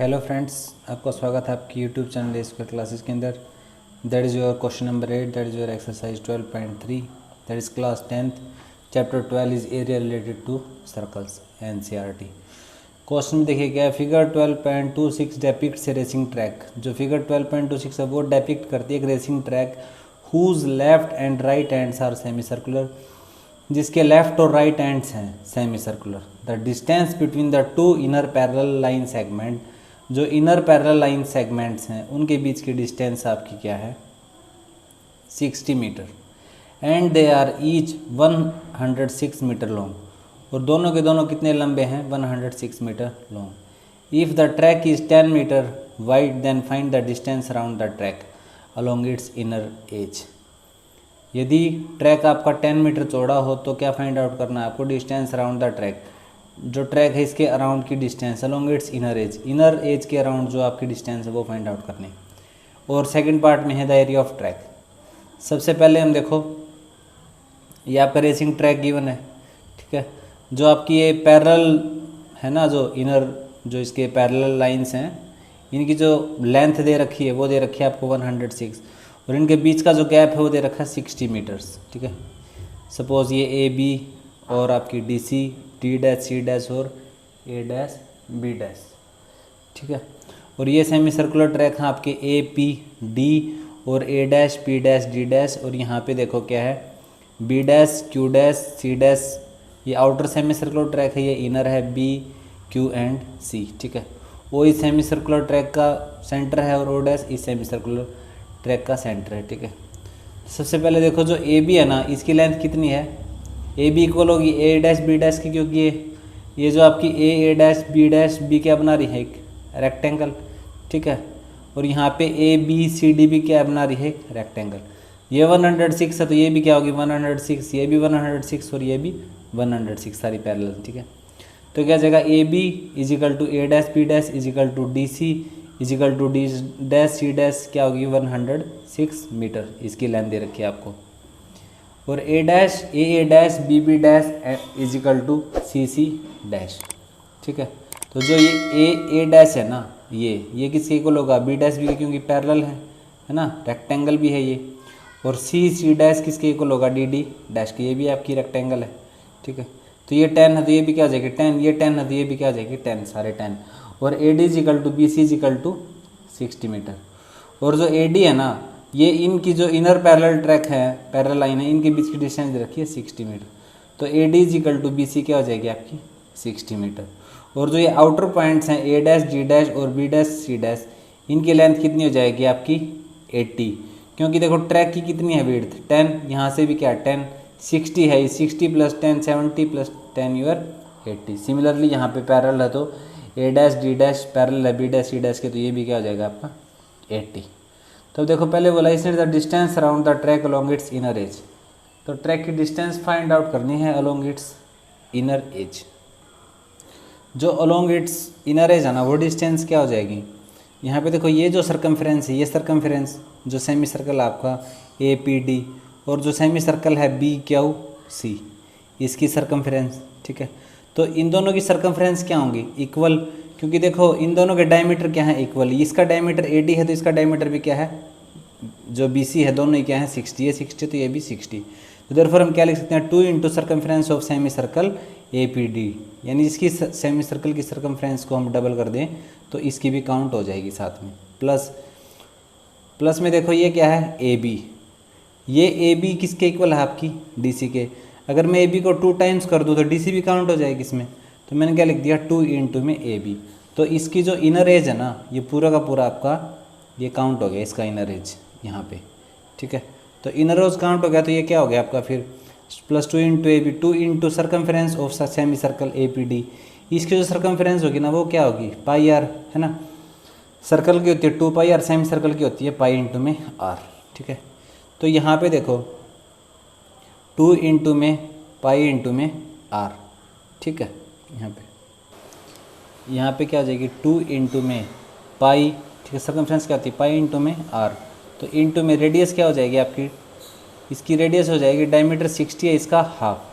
Hello friends, आपका स्वागत है आपकी यूट्यूब चैनल स्क्वायर क्लासेस के अंदर। That is your question number 8, that is your exercise 12.3, that is class 10th, chapter 12 is area related to circles NCERT. Question में देखिए क्या है, figure 12.26 depicts a racing track. जो फिगर 12.26 है वो depict करती है एक racing track whose left and right ends are semicircular, जिसके लेफ्ट और राइट एंड्स हैं semicircular. The distance between the to inner parallel line segment, जो इनर पैरेलल लाइन सेगमेंट्स हैं उनके बीच की डिस्टेंस आपकी क्या है, 60 metre. And they are each 106 metre long, और दोनों के दोनों कितने लंबे हैं, 106 metre long. If the track is 10 metre wide then find the distance around the track along its inner edge. यदि ट्रैक आपका 10 मीटर चौड़ा हो तो क्या फाइंड आउट करना है आपको, डिस्टेंस अराउंड द ट्रैक। जो ट्रैक है इसके अराउंड की distance along its inner as के अराउंड जो आपकी डिस्टेंस है वो फाइंड आउट करनी। और सेकंड पार्ट में है द एरिया ऑफ ट्रैक। सबसे पहले हम देखो, ये आपका रेसिंग ट्रैक गिवन है, ठीक है। जो आपकी ये पैरेलल है ना, जो इनर जो इसके पैरेलल लाइंस हैं, इनकी जो लेंथ दे रखी है वो दे रखी है आपको 106, और इनके बीच का जो गैप है वो दे रखा है 60 मीटर्स, ठीक है। सपोज़ ये ए बी और आपकी डी सी, डी डैश सी डैश और ए डैश बी डैश, ठीक है। और ये सेमी सर्कुलर ट्रैक हैं आपके ए पी डी और ए dash P dash D dash, और यहाँ पे देखो क्या है, बी डैश क्यू डैश सी डैश। ये आउटर सेमी सर्कुलर ट्रैक है, ये इनर है बी क्यू एंड सी, ठीक है। वो इस सेमी सर्कुलर ट्रैक का सेंटर है और ओ डैश इस सेमी सर्कुलर ट्रैक का सेंटर है, ठीक है। सबसे पहले देखो जो ए बी है ना, इसकी लेंथ कितनी है, ए बी इक्वल होगी ए डैश बी डैश की, क्योंकि ये जो आपकी ए डैश बी क्या बना रही है, एक रेक्टेंगल, ठीक है। और यहाँ पे ए बी सी डी भी क्या बना रही है, एक रेक्टेंगल। ये 106 है तो ये भी क्या होगी 106, ये भी 106 और ये भी 106, सारी पैरेलल, ठीक है। तो क्या जाएगा, a b equal to a dash B dash is equal to d c equal to d dash C dash क्या होगी 106 मीटर, इसकी लेंथ दे रखी है आपको। और ए dash B dash is equal to C dash, ठीक है। तो जो ये ए डैश है ना, ये किसके इक्वल होगा, बी डैश बी, क्योंकि पैरेलल है ना, रेक्टेंगल भी है ये। और सी डैश किसके इक्वल होगा, डी डैश की, ये भी आपकी रेक्टेंगल है, ठीक है। तो ये 10 है तो ये भी क्या हो जाएगी 10, ये 10 है तो ये भी क्या हो जाएगी 10, सारे 10। और a d equal to b c equal to 60 metre. और जो ए डी है ना, ये इनकी जो इनर पैरेलल ट्रैक है, पैरेलल लाइन है, इनके बीच की डिस्टेंस रखी है 60 मीटर। तो a d equal to b c क्या हो जाएगी आपकी 60 मीटर। और जो ये आउटर पॉइंट्स हैं ए डैश डी डैश और बी डैश सी डैश, इनकी लेंथ कितनी हो जाएगी आपकी 80, क्योंकि देखो ट्रैक की कितनी है विड्थ 10, यहाँ से भी क्या 10, 60 है, 60 प्लस 10 70 प्लस 10 यूर 80। सिमिलरली यहाँ पे पैरेलल है तो ए डैश डी डैश पैरेलल है बी डैश सी डैश के, तो ये भी क्या हो जाएगा आपका 80। तो देखो पहले बोला इसने the distance around the track along its inner as, तो ट्रैक की डिस्टेंस फाइंड आउट करनी है अलोंग इट्स इनर एज। जो अलोंग इट्स इनर एज है ना, वो डिस्टेंस क्या हो जाएगी, यहाँ पे देखो ये जो सर्कमफ्रेंस है, ये सर्कमफ्रेंस जो सेमी सर्कल आपका ए पी डी, और जो सेमी सर्कल है बी क्यू सी, इसकी सर्कमफ्रेंस, ठीक है। तो इन दोनों की सर्कमफ्रेंस क्या होंगी, इक्वल, क्योंकि देखो इन दोनों के डायमीटर क्या है, इक्वल। इसका डायमीटर 80 है तो इसका डायमीटर भी क्या है, जो बी सी है, दोनों ही क्या है 60, ये 60 तो ये भी 60। तो देयरफॉर हम क्या लिख सकते हैं, 2 into circumference of semi circle a P D, यानी इसकी सेमी सर्कल की सर्कमफ्रेंस को हम डबल कर दें तो इसकी भी काउंट हो जाएगी साथ में। प्लस में देखो ये क्या है ए बी, ये ए बी किसके इक्वल है आपकी डी सी के। अगर मैं ए बी को 2 टाइम्स कर दूँ तो डी सी भी काउंट हो जाएगी इसमें, तो मैंने क्या लिख दिया 2 इंटू में ए बी। तो इसकी जो इनर एज है ना, ये पूरा का पूरा आपका ये काउंट हो गया, इसका इनर एज यहाँ पे, ठीक है। तो इनर एज काउंट हो गया तो ये क्या हो गया आपका फिर plus 2 into A b, 2 into circumference of semi circle a P d. इसकी जो सर्कमफ्रेंस होगी ना वो क्या होगी पाई आर, है ना। सर्कल की होती है 2 पाई आर, सेमी सर्कल की होती है पाई इंटू में आर, ठीक है। तो यहाँ पे देखो 2 इंटू में पाई इंटू में आर, ठीक है। यहाँ पे क्या हो जाएगी 2 इंटू में पाई, ठीक है। सर्कमफ्रेंस क्या होती है पाई इंटू में आर, तो इंटू में रेडियस क्या हो जाएगी आपकी, इसकी रेडियस हो जाएगी, डायमीटर 60 है, इसका हाफ,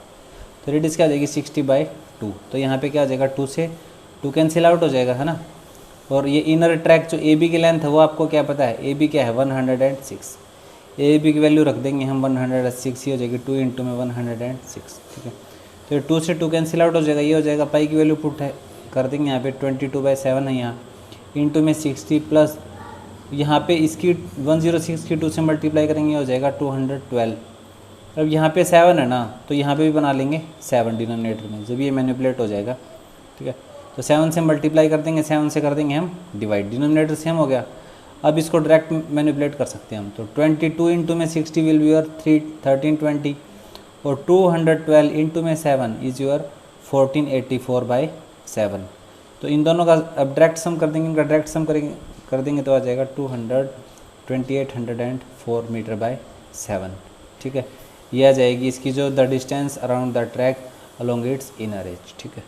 तो रेडियस क्या हो जाएगी 60/2। तो यहाँ पे क्या हो जाएगा 2 से 2 कैंसिल आउट हो जाएगा, है ना। और ये इनर ट्रैक जो ए बी की लेंथ है वो आपको क्या पता है, ए बी क्या है 106, ए बी की वैल्यू रख देंगे हम 106 ही हो जाएगी, 2 इंटू में 106, ठीक है। तो ये 2 से 2 कैंसिल आउट हो जाएगा, ये हो जाएगा पाई की वैल्यू पुट है कर देंगे यहाँ पे 22/7 है यहाँ, इंटू में 60 प्लस यहाँ पे इसकी 106 की 2 से मल्टीप्लाई करेंगे हो जाएगा 212। अब यहाँ पे 7 है ना तो यहाँ पे भी बना लेंगे 7 डिनोमिनेटर में, जब ये मैनिपुलेट हो जाएगा, ठीक है। तो 7 से मल्टीप्लाई कर देंगे, 7 से कर देंगे हम डिवाइड, डिनोमिनेटर सेम हो गया। अब इसको डायरेक्ट मैनिपुलेट कर सकते हैं हम, तो 22 इंटू में 60 विल बी योर 1320 और 212 इंटू में 7 इज़ योर 1484/7। तो इन दोनों का अब डायरेक्ट सम कर देंगे, इनका डायरेक्ट सम कर देंगे तो आ जाएगा 2804 मीटर/7, ठीक है। ये आ जाएगी इसकी जो the distance around the track along its inner as, ठीक है।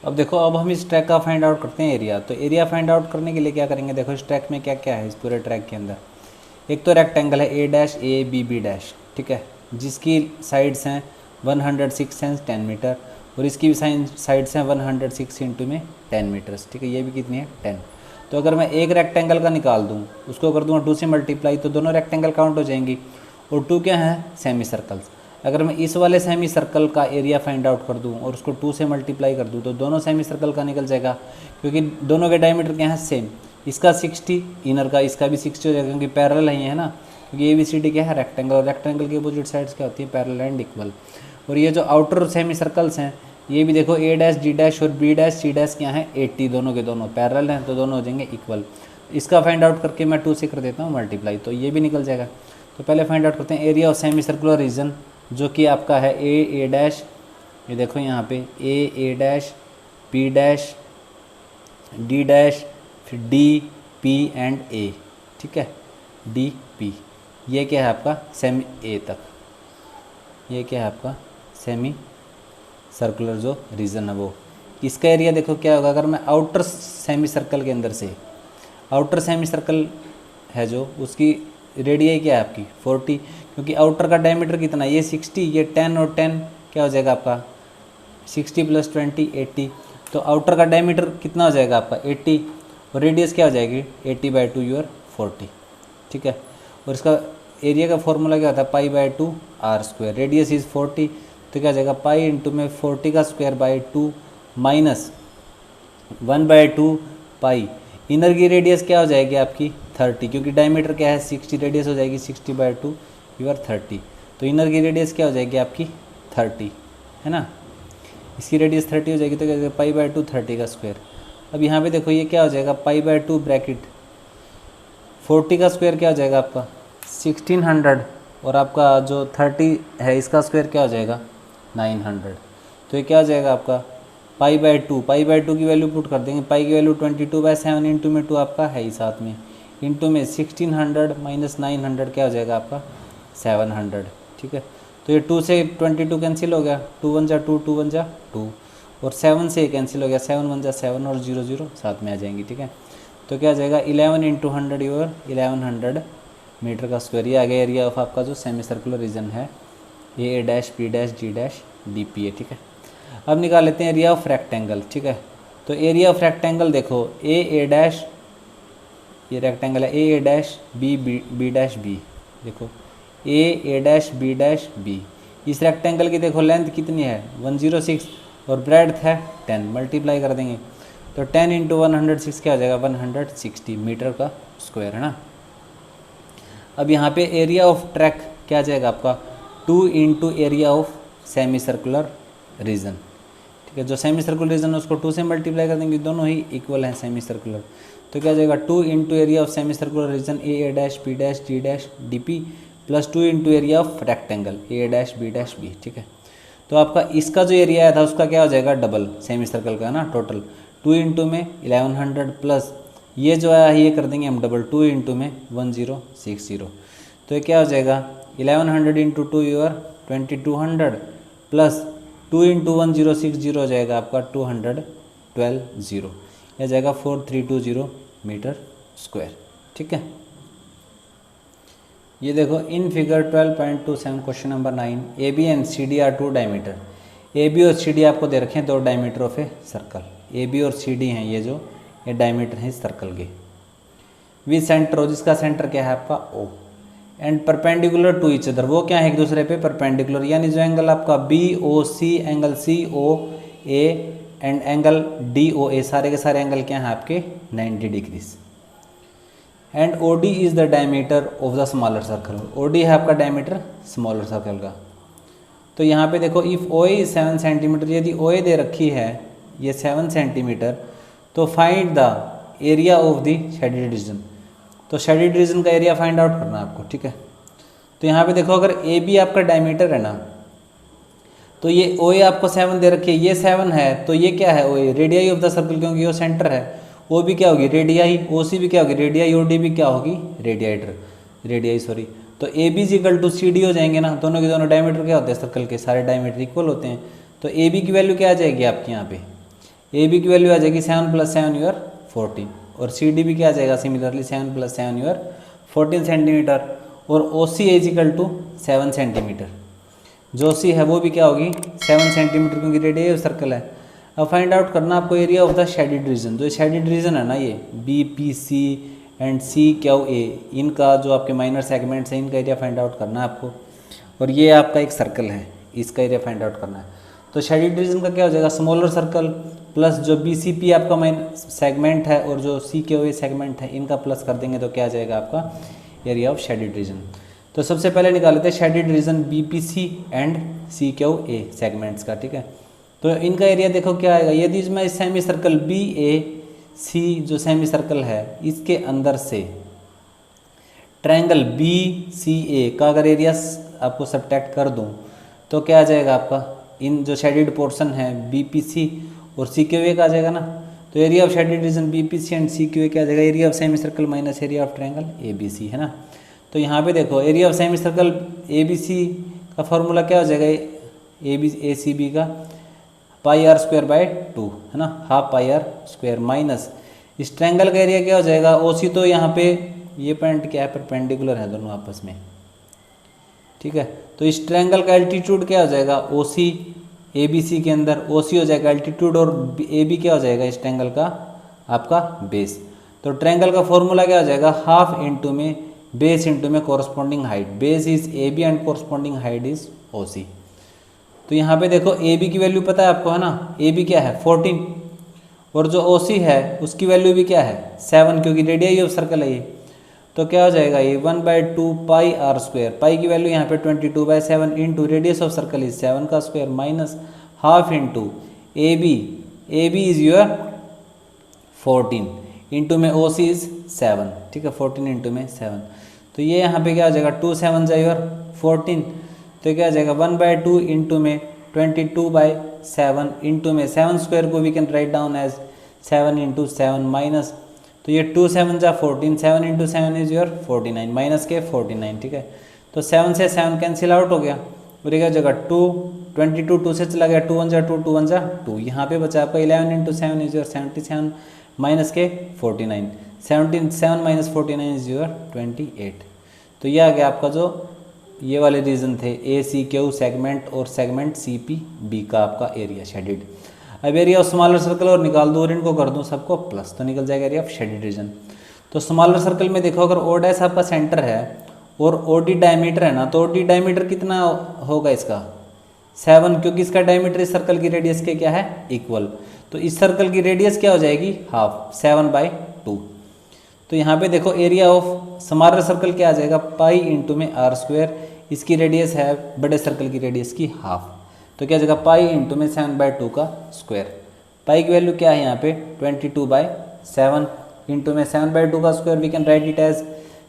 अब देखो, अब हम इस ट्रैक का फाइंड आउट करते हैं एरिया। तो एरिया फाइंड आउट करने के लिए क्या करेंगे, देखो इस ट्रैक में क्या क्या है, इस पूरे ट्रैक के अंदर एक तो रेक्टेंगल है A', A, B, ठीक है, जिसकी साइड्स हैं 106 एंड 10 मीटर और इसकी भी साइड्स हैं 106 इंटू में 10 मीटर्स, ठीक है। ये भी कितनी है 10। तो अगर मैं एक रेक्टेंगल का निकाल दूँ, उसको कर दूँगा 2 से मल्टीप्लाई, तो दोनों रेक्टेंगल काउंट हो जाएंगी। और 2 क्या है, सेमी सर्कल्स। अगर मैं इस वाले सेमी सर्कल का एरिया फाइंड आउट कर दूं और उसको 2 से मल्टीप्लाई कर दूं तो दोनों सेमी सर्कल का निकल जाएगा, क्योंकि दोनों के डायमीटर क्या है सेम। इसका 60 इनर का, इसका भी 60 हो जाएगा क्योंकि पैरेलल है, ये है ना, क्योंकि ABCD क्या है रेक्टेंगल, और रेक्टेंगल की अपोजिट साइड्स क्या होती है पैरेलल एंड इक्वल। और ये जो आउटर सेमी सर्कल्स हैं ये भी देखो A', D' और B', C' क्या है 80, दोनों के दोनों पैरेलल हैं तो दोनों हो जाएंगे इक्वल। इसका फाइंड आउट करके मैं 2 से कर देता हूँ मल्टीप्लाई, तो ये भी निकल जाएगा। तो पहले फाइंड आउट करते हैं area of semi circular region, जो कि आपका है A', ये देखो यहाँ पे A', B', D', फिर D, P एंड A, ठीक है, D, P। ये क्या है आपका सेमी A तक, ये क्या है आपका सेमी सर्कुलर जो रीजन है वो। इसका एरिया देखो क्या होगा, अगर मैं आउटर सेमी सर्कल के अंदर से, आउटर सेमी सर्कल है जो, उसकी रेडियाई क्या है आपकी 40, क्योंकि आउटर का डायमीटर कितना है, ये 60, ये 10 और 10 क्या हो जाएगा आपका 60 + 20 80। तो आउटर का डायमीटर कितना हो जाएगा आपका 80 और रेडियस क्या हो जाएगी 80/2 योर 40, ठीक है। और इसका एरिया का फॉर्मूला क्या होता है π/2 r², रेडियस इज़ 40, तो क्या हो जाएगा पाई इंटू में 40² माइनस 1/2 पाई। इनर की रेडियस क्या हो जाएगी आपकी 30, क्योंकि डायमीटर क्या है 60, रेडियस हो जाएगी 60/2 योर 30। तो इनर की रेडियस क्या हो जाएगी आपकी 30, है ना, इसकी रेडियस 30 हो जाएगी, तो क्या हो जाएगा π/2 30 का स्क्वायर। अब यहाँ पे देखो ये क्या हो जाएगा π/2 ब्रैकेट 40 का स्क्वायर क्या हो जाएगा आपका 1600 और आपका जो 30 है इसका स्क्वायर क्या हो जाएगा 900। तो ये क्या हो जाएगा आपका π/2 की वैल्यू पुट कर देंगे, पाई की वैल्यू 22/7 इंटू में 2 आपका है ही साथ में, इंटू में 1600 माइनस 900 क्या हो जाएगा आपका 700, ठीक है। तो ये 2 से 22 कैंसिल हो गया, 2 1 जा 2, 2 1 जा 2 और 7 से कैंसिल हो गया, 7 1 जा 7 और 0 0 साथ में आ जाएंगी, ठीक है। तो क्या आ जाएगा 11 × 100 योर 1100 मीटर का स्क्वायर। ये आ गया एरिया ऑफ आपका जो सेमी सर्कुलर रीजन है A', B', G', D, P है, ठीक है। अब निकाल लेते हैं एरिया ऑफ रेक्टेंगल, ठीक है। तो एरिया ऑफ रेक्टेंगल देखो A', ये रेक्टेंगल है A', B, B', देखो A', B', इस रेक्टेंगल की देखो लेंथ कितनी है 106 और ब्रेड्थ है 10, मल्टीप्लाई कर देंगे तो 10 × 106 क्या हो जाएगा 160 मीटर का स्क्वायर, है ना। अब यहाँ पे एरिया ऑफ ट्रैक क्या आ जाएगा आपका 2 × area of semi circular region, ठीक है। जो सेमी सर्कुलर रीजन है उसको 2 से मल्टीप्लाई कर देंगे, दोनों ही इक्वल हैं सेमी सर्कुलर। तो क्या हो जाएगा 2 × area of semi circular region A', B', G', DP plus 2 × area of rectangle A', B', ठीक है। तो आपका इसका जो एरिया आया था उसका क्या हो जाएगा डबल सेमी सर्कल का, है ना, टोटल 2 × में 1100 प्लस ये जो आया ये कर देंगे हम डबल 2 × में 1060। तो ये क्या हो जाएगा 1100 × 2 योर 2200 प्लस 2 × 1060 हो जाएगा आपका 212 यह जाएगा 4320 मीटर स्क्वायर, ठीक है। ये देखो in figure 12.27 question number 9 AB and CD are 2 diameter. AB और CD आपको दे रखे हैं 2 diameter of a circle. AB और CD हैं ये जो ये डायमीटर है इस सर्कल के। विद सेंटर हो, जिसका सेंटर क्या है आपका O, and perpendicular to each other, वो क्या है एक दूसरे पे परपेंडिकुलर, यानी जो एंगल आपका B O C, angle C O A and angle D O A, सारे के सारे एंगल क्या हैं आपके 90 degrees. And O D is the diameter of the smaller circle, O D है आपका डायमीटर स्मॉलर सर्कल का। तो यहाँ पे देखो इफ़ ओ ए 7 सेंटीमीटर, यदि ओ ए दे रखी है ये 7 सेंटीमीटर, तो find the area of the shaded reason, तो शेडेड रीजन का एरिया फाइंड आउट करना है आपको, ठीक है। तो यहाँ पे देखो अगर ए बी आपका डायमीटर है ना, तो ये ओ ए आपको 7 दे रखी है, ये 7 है, तो ये क्या है ओ ए रेडियाई ऑफ द सर्कल, क्योंकि वो सेंटर है, ओ भी क्या होगी रेडियाई, ओ सी भी क्या होगी रेडियाई, ओ डी भी क्या होगी रेडियाई सॉरी। तो a b equal to c d हो जाएंगे ना, दोनों के दोनों डायमीटर क्या होते हैं सर्कल के, सारे डायमीटर इक्वल होते हैं। तो ए बी की वैल्यू क्या आ जाएगी आपके यहाँ पे, ए बी की वैल्यू आ जाएगी 7 + 7 यूर 14, और सी डी भी क्या आ जाएगा सिमिलरली 7 + 7 यूर 14 सेंटीमीटर, और ओ सी इज इक्वल टू 7 सेंटीमीटर, जो सी है वो भी क्या होगी 7 सेंटीमीटर, क्योंकि रेडियस सर्कल है। अब फाइंड आउट करना आपको area of the shaded region, जो शेडेड रीजन है ना ये b P C and C Q a, इनका जो आपके माइनर सेगमेंट्स हैं इनका एरिया फाइंड आउट करना है आपको, और ये आपका एक सर्कल है इसका एरिया फाइंड आउट करना है। तो शेडेड रीजन का क्या हो जाएगा स्मॉलर सर्कल प्लस जो बी सी पी आपका मेन सेगमेंट है और जो सी क्यू ए सेगमेंट है इनका प्लस कर देंगे तो क्या आ जाएगा आपका एरिया ऑफ शेडेड रीजन। तो सबसे पहले निकाल लेते हैं shaded region B P C and C Q a segments का, ठीक है। तो इनका एरिया देखो क्या आएगा, यदि मैं सेमी सर्कल बी ए सी जो सेमी सर्कल है इसके अंदर से ट्रायंगल बी सी ए का अगर एरिया आपको सब्ट्रैक्ट कर दूं तो क्या आ जाएगा आपका, इन जो शेडेड पोर्शन है बी पी सी और सी क्यू ए का आ जाएगा ना। तो area of shaded region B P C and C Q A क्या आ जाएगा, area of semi circle minus area of triangle A B C, है ना। तो यहाँ पे देखो area of semi circle A B C का फॉर्मूला क्या हो जाएगा, ए सी बी का πr²/2, है ना, हाफ πr² माइनस इस ट्रायंगल का एरिया क्या हो जाएगा ओ सी, तो यहाँ पे ये पॉइंट क्या है परपेंडिकुलर है दोनों आपस में, ठीक है। तो इस ट्रायंगल का एल्टीट्यूड क्या हो जाएगा ओ सी, ए बी सी के अंदर ओ सी हो जाएगा एल्टीट्यूड और ए बी क्या हो जाएगा इस ट्रायंगल का आपका बेस। तो ट्रायंगल का फॉर्मूला क्या हो जाएगा हाफ इंटू में बेस इंटू में corresponding height, base is A B and corresponding height is O C. तो यहाँ पे देखो ए बी की वैल्यू पता है आपको, है ना, ए बी क्या है 14 और जो ओ सी है उसकी वैल्यू भी क्या है 7, क्योंकि रेडियाई ऑफ सर्कल है ये। तो क्या हो जाएगा ये 1/2 πr², पाई की वैल्यू यहाँ पे 22/7 into radius of circle is 7 का square minus half into A B is your 14 into में ओ सी इज 7, ठीक है, 14 इंटू में 7। तो ये यहाँ पे क्या हो जाएगा 2 7 जा योर 14, तो क्या आ जाएगा 1/2 इंटू में 22/7 इंटू में 7 स्क्वायर को we can write down as 7 into 7 minus, तो ये 2 7 जा 14, 7 इंटू 7 इज योर 49 माइनस के 49, ठीक है। तो 7 से 7 कैंसिल आउट हो गया और ये जगह 2 22 2 से चला गया 2 1 जा 2 2 1 जा 2, यहाँ पे बचा आपका 11 इंटू 7 इज योर 77 माइनस के 49, 7 माइनस 49 इज योर 28। तो ये आ गया आपका जो ये वाले रीजन थे ए सी क्यू सेगमेंट और सेगमेंट सी पी बी का आपका एरिया शेडेड। अब एरिया ऑफ स्मॉलर सर्कल और निकाल दो और इनको कर दूँ सबको प्लस, तो निकल जाएगा एरिया ऑफ शेडेड रीजन। तो स्मॉलर सर्कल में देखो अगर ओ डैश आपका सेंटर है और ओ डी डायमीटर है ना, तो ओ डी डायमीटर कितना होगा इसका 7, क्योंकि इसका डायमीटर इस सर्कल की रेडियस के क्या है इक्वल। तो इस सर्कल की रेडियस क्या हो जाएगी हाफ 7/2। तो यहाँ पे देखो एरिया ऑफ स्मॉलर सर्कल क्या आ जाएगा पाई इंटू में r², इसकी रेडियस है बड़े सर्कल की रेडियस की हाफ, तो क्या जगह पाई इंटू में 7/2 का स्क्वायर। पाई की वैल्यू क्या है यहाँ पे 22/7 इंटू में 7/2 का square, we can write it as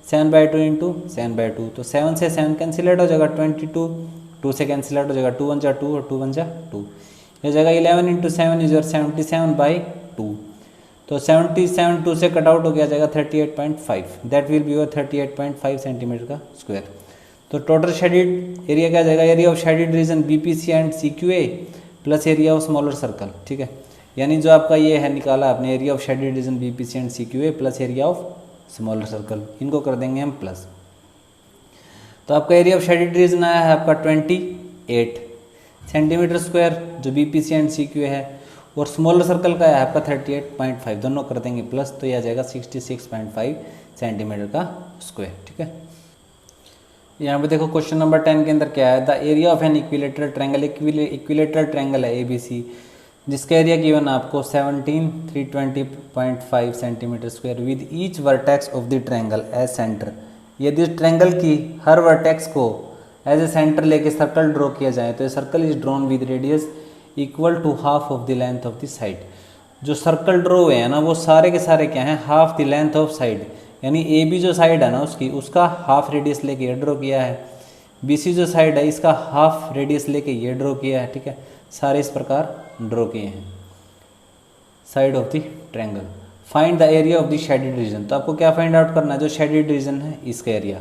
7/2 into 7/2। तो 7 से 7 कैंसिल हो जाएगा 22, 2 से कैंसिल हो जाएगा 2 1 जा 2 और 2 1 जा 2, ये जगह 11 इंटू 7 इज योर 77/2। तो 77 2 से कट आउट हो गया जाएगा 38.5, that will be your 38.5 centimetre का स्क्वायर। तो टोटल शेडेड एरिया क्या जाएगा area of shaded region B P C and C Q A plus area of smaller circle, ठीक है। यानी जो आपका ये है निकाला आपने area of shaded region B P C and C Q A plus area of smaller circle, इनको कर देंगे हम प्लस। तो आपका एरिया ऑफ शेडेड रीजन आया है आपका 28 सेंटीमीटर स्क्वायर जो B P C and C Q A है, और स्मॉलर सर्कल का है आपका 38.5, दोनों कर देंगे प्लस, तो यह आ जाएगा 66.5 सेंटीमीटर का स्क्वायर। ठीक है, यहाँ पे देखो क्वेश्चन नंबर 10 के अंदर क्या है, the area of an equilateral triangle, equilateral triangle है ABC, जिसका एरिया गिवन आपको 17,320.5 centimetre square with each vertex of the triangle as centre. यदि ट्रायंगल की हर वर्टेक्स को एज ए सेंटर लेके सर्कल ड्रॉ किया जाए तो circle is drawn with radius equal to half of the length of the side. जो circle draw हुए हैं ना वो सारे के सारे क्या हैं, half the length of side, यानी AB जो साइड है ना उसका हाफ रेडियस लेके ये ड्रॉ किया है, BC जो साइड है इसका हाफ रेडियस लेके ये ड्रॉ किया है। ठीक है, सारे इस प्रकार ड्रॉ किए हैं side of the triangle. Find the area of the shaded reason, तो आपको क्या फाइंड आउट करना है, जो शेडेड रीजन है इसका एरिया।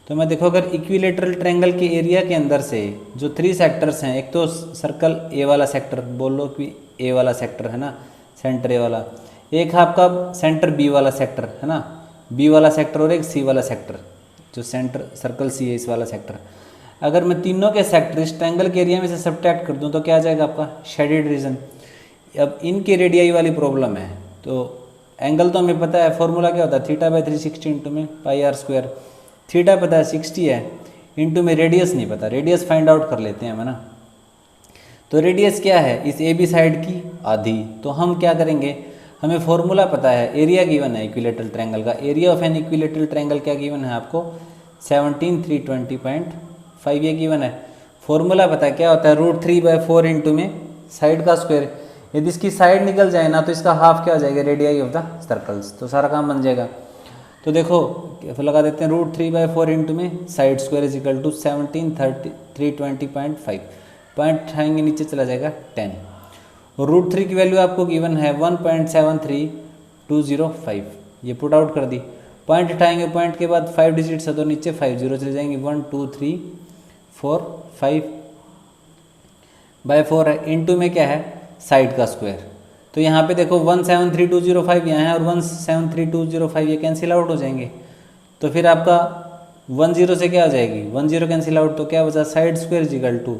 तो मैं देखो अगर इक्विलेटरल ट्रायंगल के एरिया के अंदर से जो 3 सेक्टर्स हैं, एक तो सर्कल A वाला सेक्टर, बोल लो कि A वाला सेक्टर है ना, सेंटर A वाला, एक है आपका सेंटर B वाला सेक्टर है ना, B वाला सेक्टर, और एक C वाला सेक्टर, जो सेंटर सर्कल C है इस वाला सेक्टर। अगर मैं तीनों के सेक्टर इस ट्रायंगल के एरिया में से सब्ट्रैक्ट कर दूं तो क्या आ जाएगा आपका शेडेड रीजन। अब इनके रेडियाई वाली प्रॉब्लम है, तो एंगल तो हमें पता है, फॉर्मूला क्या होता है, θ/360 इंटू में πr²। थीटा पता है 60 है, इंटू में रेडियस नहीं पता, रेडियस फाइंड आउट कर लेते हैं हम, है ना। तो रेडियस क्या है इस AB साइड की आधी, तो हम क्या करेंगे, हमें फॉर्मूला पता है, एरिया गिवन है इक्विलेटरल ट्रायंगल का, area of an equilateral triangle क्या गिवन है आपको 17,320.5 ये गिवन है। फॉर्मूला पता है क्या होता है, √3/4 इंटू में साइड का स्क्वायर। यदि इसकी साइड निकल जाए ना तो इसका हाफ क्या हो जाएगा, रेडियाई ऑफ द सर्कल्स, तो सारा काम बन जाएगा। तो देखो फिर लगा देते हैं √3/4 इंटू में side square is equal to 17,320.5, point उठाएंगे नीचे चला जाएगा 10, और √3 की वैल्यू आपको गिवन है 1.73205, ये पुट आउट कर दी। पॉइंट उठाएंगे, पॉइंट के बाद 5 डिजिट्स है तो नीचे 5 जीरो चले जाएंगे, 1 2 3 4 5/4 है, इंटू में क्या है साइड का स्क्वायर। तो यहाँ पे देखो 173,205 यहाँ है और 173,205 ये कैंसिल आउट हो जाएंगे, तो फिर आपका 10 से क्या हो जाएगी, 10 कैंसिल आउट, तो क्या बचा side square is equal to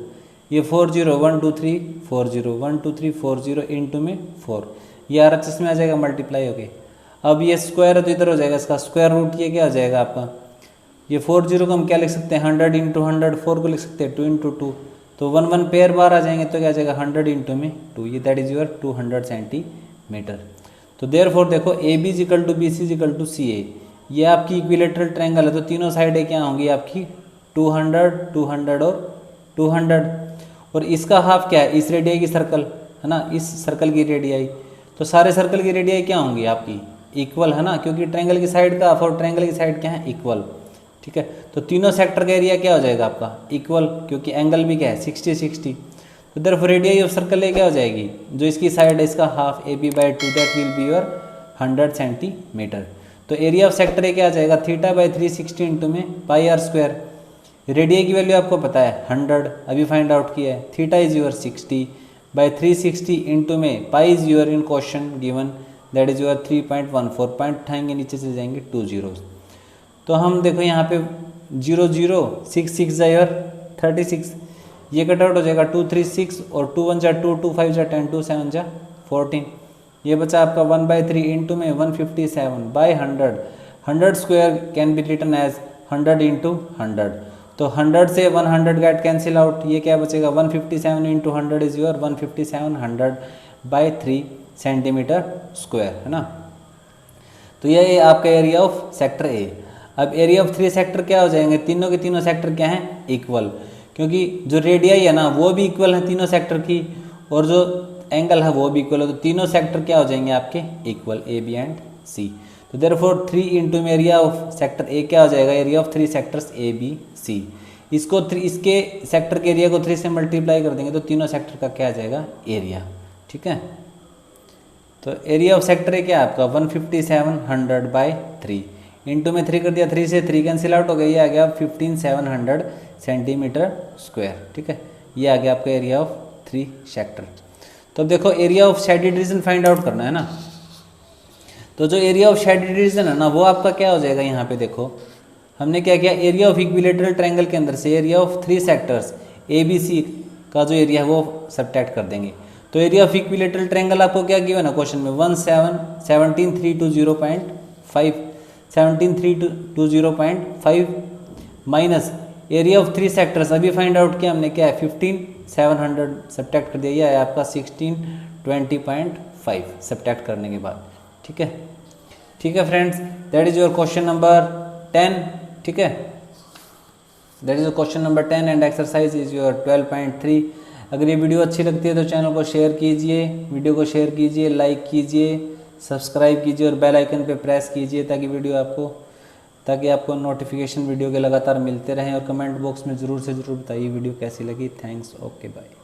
ये 40 1 2 3 40 1 2 3 40 इंटू में 4, ये RHS में आ जाएगा मल्टीप्लाई होके। अब ये स्क्वायर है तो इधर हो जाएगा इसका स्क्वायर रूट, ये क्या हो जाएगा आपका, ये 40 को हम क्या लिख सकते हैं 100 इंटू 100, 4 को लिख सकते हैं 2 इंटू 2, तो 1 1 पेयर बार आ जाएंगे तो क्या आ जाएगा 100 इंटू में 2, ये दैट इज योर 200 सेंटीमीटर। तो देयरफॉर देखो AB is equal to BC is equal to CA, ये आपकी इक्विलेटरल ट्रायंगल है, तो तीनों साइडें क्या होंगी आपकी 200 200 और 200, और इसका हाफ क्या है इस रेडियाई की सर्कल है ना, इस सर्कल की रेडियाई, तो सारे सर्कल की रेडियाई क्या होंगी आपकी इक्वल है ना, क्योंकि ट्रायंगल की साइड का हाफ और ट्रायंगल की साइड क्या है इक्वल। ठीक है, तो तीनों सेक्टर का एरिया क्या हो जाएगा आपका इक्वल, क्योंकि एंगल भी क्या है 60 60, तो देयरफॉर रेडियाई ऑफ सर्कल ये क्या हो जाएगी, जो इसकी साइड है इसका half AB/2 that will be your 100 centimetre. तो एरिया ऑफ सेक्टर ये क्या आ जाएगा θ/360 इंटू में πr²। रेडियाई की वैल्यू आपको पता है 100 अभी फाइंड आउट किया है, थीटा इज योर 60/360 इंटू में pi is your in question given that is your 3.14, point उठाएंगे नीचे से जाएंगे 2 zeros, तो हम देखो यहाँ पे 0 0 6 6 योर 36, ये कट आउट हो जाएगा 2 3 6 और 2 1 जा 2 2 5 जा 10 2 7 जा 14, ये बचा आपका 1/3 इंटू में 157/100, 100 square can be written as 100 into 100, तो 100 से 100 गेट कैंसिल आउट, ये क्या बचेगा 157 into 100 is your 157/3 centimetre square है ना। तो ये आपका एरिया ऑफ सेक्टर A। अब एरिया ऑफ 3 सेक्टर क्या हो जाएंगे, तीनों के तीनों सेक्टर क्या हैं इक्वल, क्योंकि जो रेडियाई है ना वो भी इक्वल है तीनों सेक्टर की, और जो एंगल है वो भी इक्वल है, तो तीनों सेक्टर क्या हो जाएंगे आपके इक्वल AB एंड C। तो देयरफॉर 3 इंटू में एरिया ऑफ सेक्टर A क्या हो जाएगा, एरिया ऑफ 3 सेक्टर्स ABC, इसको 3 इसके सेक्टर के एरिया को 3 से मल्टीप्लाई कर देंगे तो तीनों सेक्टर का क्या आ जाएगा एरिया। ठीक है, तो एरिया ऑफ सेक्टर A क्या है आपका 157/3 इंटू में 3 कर दिया, 3 से 3 कैंसिल आउट हो गया, ये आ गया 15700 सेंटीमीटर स्क्वायर। ठीक है, ये आ गया आपका एरिया ऑफ 3 सेक्टर। तो अब देखो area of shaded reason find out करना है ना, तो जो एरिया ऑफ शेडेड रीजन है ना वो आपका क्या हो जाएगा, यहाँ पे देखो हमने क्या किया, एरिया ऑफ इक्विलेटरल ट्रायंगल के अंदर से एरिया ऑफ 3 सेक्टर्स ABC का जो एरिया है वो सब्ट्रैक्ट कर देंगे, तो एरिया ऑफ इक्विलेटरल ट्रायंगल आपको क्या गिवन है क्वेश्चन में 17,320.5 माइनस एरिया ऑफ 3 सेक्टर्स अभी फाइंड आउट किया हमने, क्या है 15, 700 सब्ट्रैक्ट कर दिया, यह है आपका 1620.5 सब्ट्रैक्ट करने के बाद। ठीक है, ठीक है friends, that is your question number 10। ठीक है, that is your question number 10 and exercise is your 12.3। अगर ये वीडियो अच्छी लगती है तो चैनल को शेयर कीजिए, वीडियो को शेयर कीजिए, लाइक कीजिए, सब्सक्राइब कीजिए और बेल आइकन पे प्रेस कीजिए ताकि आपको नोटिफिकेशन वीडियो के लगातार मिलते रहें। और कमेंट बॉक्स में ज़रूर से ज़रूर बताइए वीडियो कैसी लगी। Thanks, okay bye.